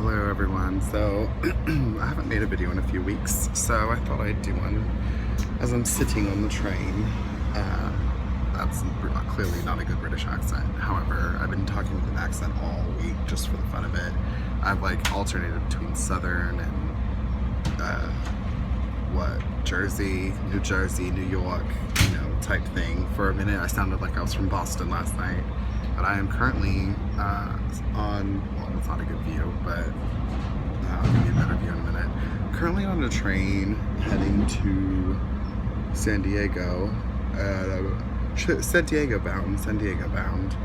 Hello everyone. So I haven't made a video in a few weeks, so I thought I'd do one as I'm sitting on the train. That's clearly not a good British accent. However, I've been talking with an accent all week just for the fun of it. I've like alternated between Southern and Jersey, New Jersey, New York, type thing. For a minute I sounded like I was from Boston last night. But I am currently well, it's not a good view, but I'll give you a better view in a minute. Currently on a train heading to San Diego, San Diego bound,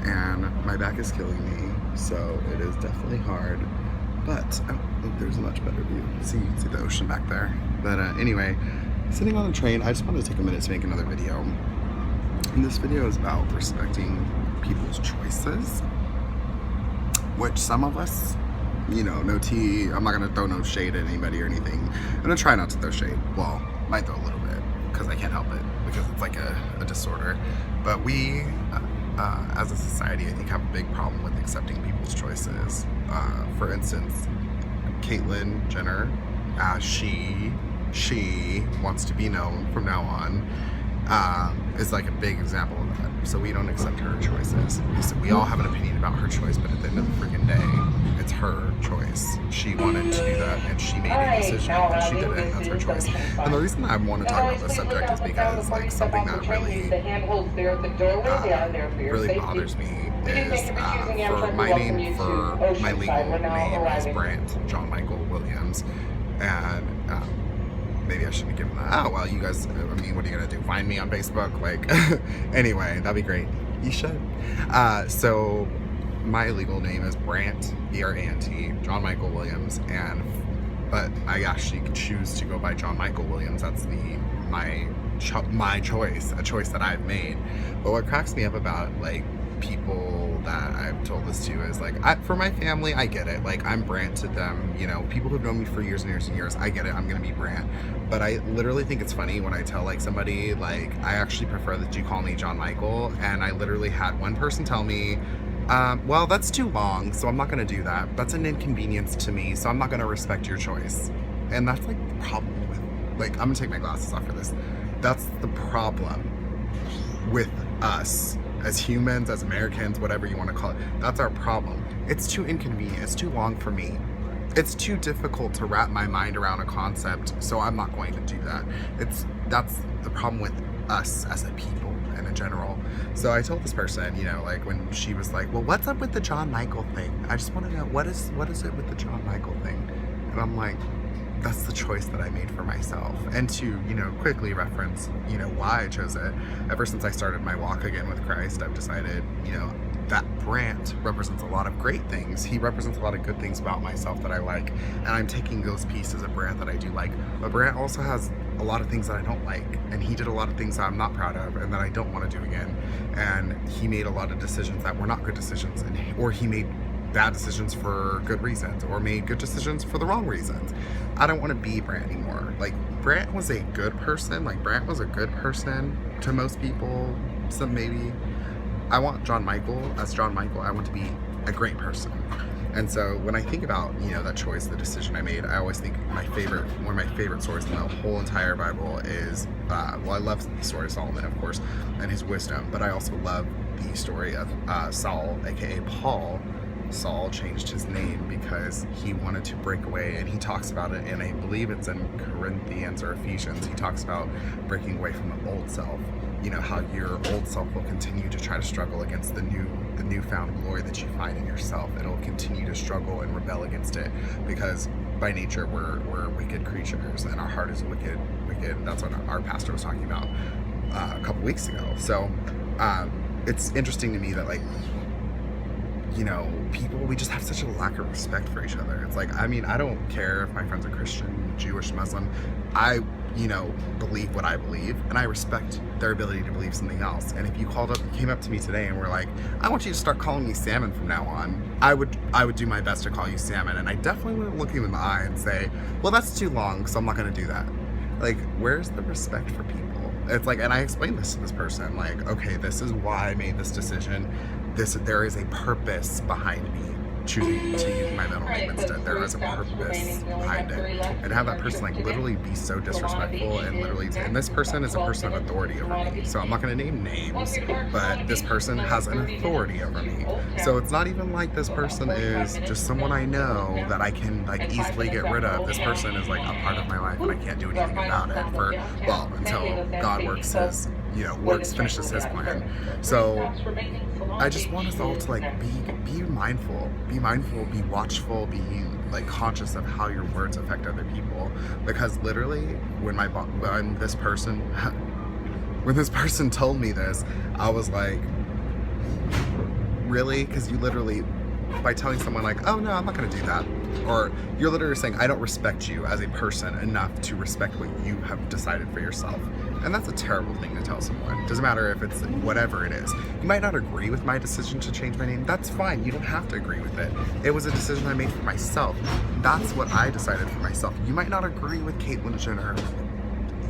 and my back is killing me, so it is definitely hard. But there's a much better view. See, you can see the ocean back there. But anyway, sitting on a train, I just wanted to take a minute to make another video. And this video is about respecting people's choices, which some of us, no tea, I'm not gonna throw no shade at anybody or anything. I'm gonna try not to throw shade. Well, might throw a little bit, because I can't help it, because it's like a disorder. But we, as a society, I think have a big problem with accepting people's choices. For instance, Caitlyn Jenner, as she wants to be known from now on, is like a big example of that. So we don't accept her choices. We all have an opinion about her choice, but at the end of the freaking day, it's her choice. She wanted to do that, and she made a decision, and she did it, and that's her choice. And the reason I want to talk about this subject is because, like, something that really bothers me is for my legal name is Brant John Michael Williams, and maybe I shouldn't have given that out. Well, you guys, what are you gonna do? Find me on Facebook? Like, anyway, that'd be great. You should. So my legal name is Brant, B-R-A-N-T, John Michael Williams, but I actually choose to go by John Michael Williams. That's my choice, a choice that I've made. But what cracks me up about, like, people that I've told this to is, like, for my family, I get it. Like, I'm Brant to them, people who've known me for years and years and years, I get it, I'm gonna be Brant. But I literally think it's funny when I tell, like, somebody, like, I actually prefer that you call me John Michael, and I literally had one person tell me, well, that's too long, so I'm not gonna do that. That's an inconvenience to me, so I'm not gonna respect your choice. And that's, like, the problem with, like, I'm gonna take my glasses off for this. That's the problem with us as humans, as Americans, whatever you want to call it. That's our problem. It's too inconvenient. It's too long for me. It's too difficult to wrap my mind around a concept, so I'm not going to do that. That's the problem with us as a people and in general. So I told this person, like, when she was like, well, what's up with the John Michael thing? I just want to know, what is it with the John Michael thing? And I'm like, that's the choice that I made for myself. And to, quickly reference, why I chose it, ever since I started my walk again with Christ, I've decided, that Brant represents a lot of great things. He represents a lot of good things about myself that I like, and I'm taking those pieces of Brant that I do like. But Brant also has a lot of things that I don't like, and he did a lot of things that I'm not proud of and that I don't want to do again. And he made a lot of decisions that were not good decisions, or he made bad decisions for good reasons, or made good decisions for the wrong reasons. I don't want to be Brant anymore. Like, Brant was a good person. Like, Brant was a good person to most people. Some maybe. I want John Michael, as John Michael, I want to be a great person. And so when I think about, that choice, the decision I made, I always think one of my favorite stories in the whole entire Bible is, well, I love the story of Solomon, of course, and his wisdom, but I also love the story of Saul, aka Paul. Saul changed his name because he wanted to break away, and he talks about it in, I believe it's in Corinthians or Ephesians. He talks about breaking away from the old self. How your old self will continue to try to struggle against the newfound glory that you find in yourself. It'll continue to struggle and rebel against it, because by nature we're wicked creatures, and our heart is wicked. That's what our pastor was talking about a couple weeks ago. So it's interesting to me that, like, people, we just have such a lack of respect for each other. It's like, I don't care if my friends are Christian, Jewish, Muslim. I, believe what I believe, and I respect their ability to believe something else. And if you came up to me today and were like, I want you to start calling me Salmon from now on, I would do my best to call you Salmon. And I definitely wouldn't look you in the eye and say, well, that's too long, so I'm not going to do that. Like, where's the respect for people? It's like, and I explained this to this person, like, okay, this is why I made this decision. There is a purpose behind me choosing to use my middle name instead. There is a purpose behind it. And to have that person like literally be so disrespectful and literally, and this person is a person of authority over me. So I'm not going to name names, but this person has an authority over me. So it's not even like this person is just someone I know that I can like easily get rid of. This person is like a part of my life and I can't do anything about it for, well, until God finishes his plan. So I just want us all to like be mindful, be watchful, be like conscious of how your words affect other people. Because literally, when this person told me this, I was like, really? Because you literally, by telling someone like, oh no, I'm not gonna do that, or you're literally saying, I don't respect you as a person enough to respect what you have decided for yourself. And that's a terrible thing to tell someone. Doesn't matter if it's whatever it is. You might not agree with my decision to change my name. That's fine. You don't have to agree with it. It was a decision I made for myself. That's what I decided for myself. You might not agree with Caitlyn Jenner.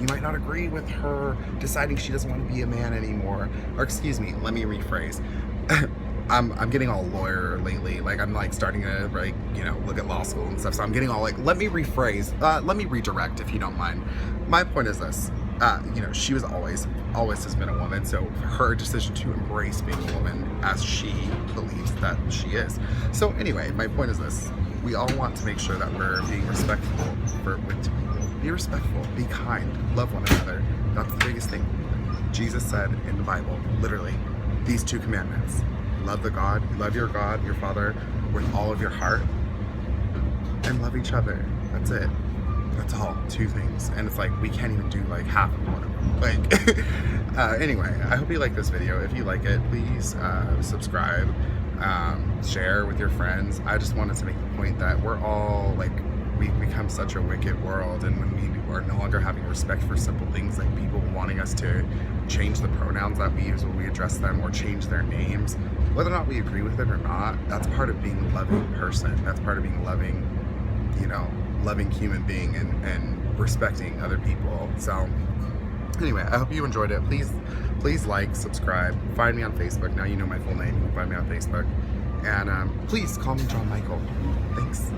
You might not agree with her deciding she doesn't want to be a man anymore. Or excuse me, let me rephrase. I'm getting all lawyer lately. Like I'm like starting to like, look at law school and stuff. So I'm getting all like, let me rephrase, let me redirect if you don't mind. My point is this, she was always has been a woman. So her decision to embrace being a woman as she believes that she is. So anyway, my point is this, we all want to make sure that we're being respectful with be respectful, be kind, love one another. That's the biggest thing. Jesus said in the Bible, literally, these 2 commandments. Love your God, your Father, with all of your heart, and love each other. That's it. That's all. 2 things. And it's like, we can't even do like half of one of them. Like, anyway, I hope you like this video. If you like it, please subscribe, share with your friends. I just wanted to make the point that we're all like, we've become such a wicked world, and when we are no longer having respect for simple things like people wanting us to change the pronouns that we use when we address them, or change their names, whether or not we agree with it or not, that's part of being a loving person. That's part of being loving human being and respecting other people. So anyway, I hope you enjoyed it. Please like, subscribe, find me on Facebook. Now you know my full name. You can find me on Facebook. And please call me John Michael. Thanks.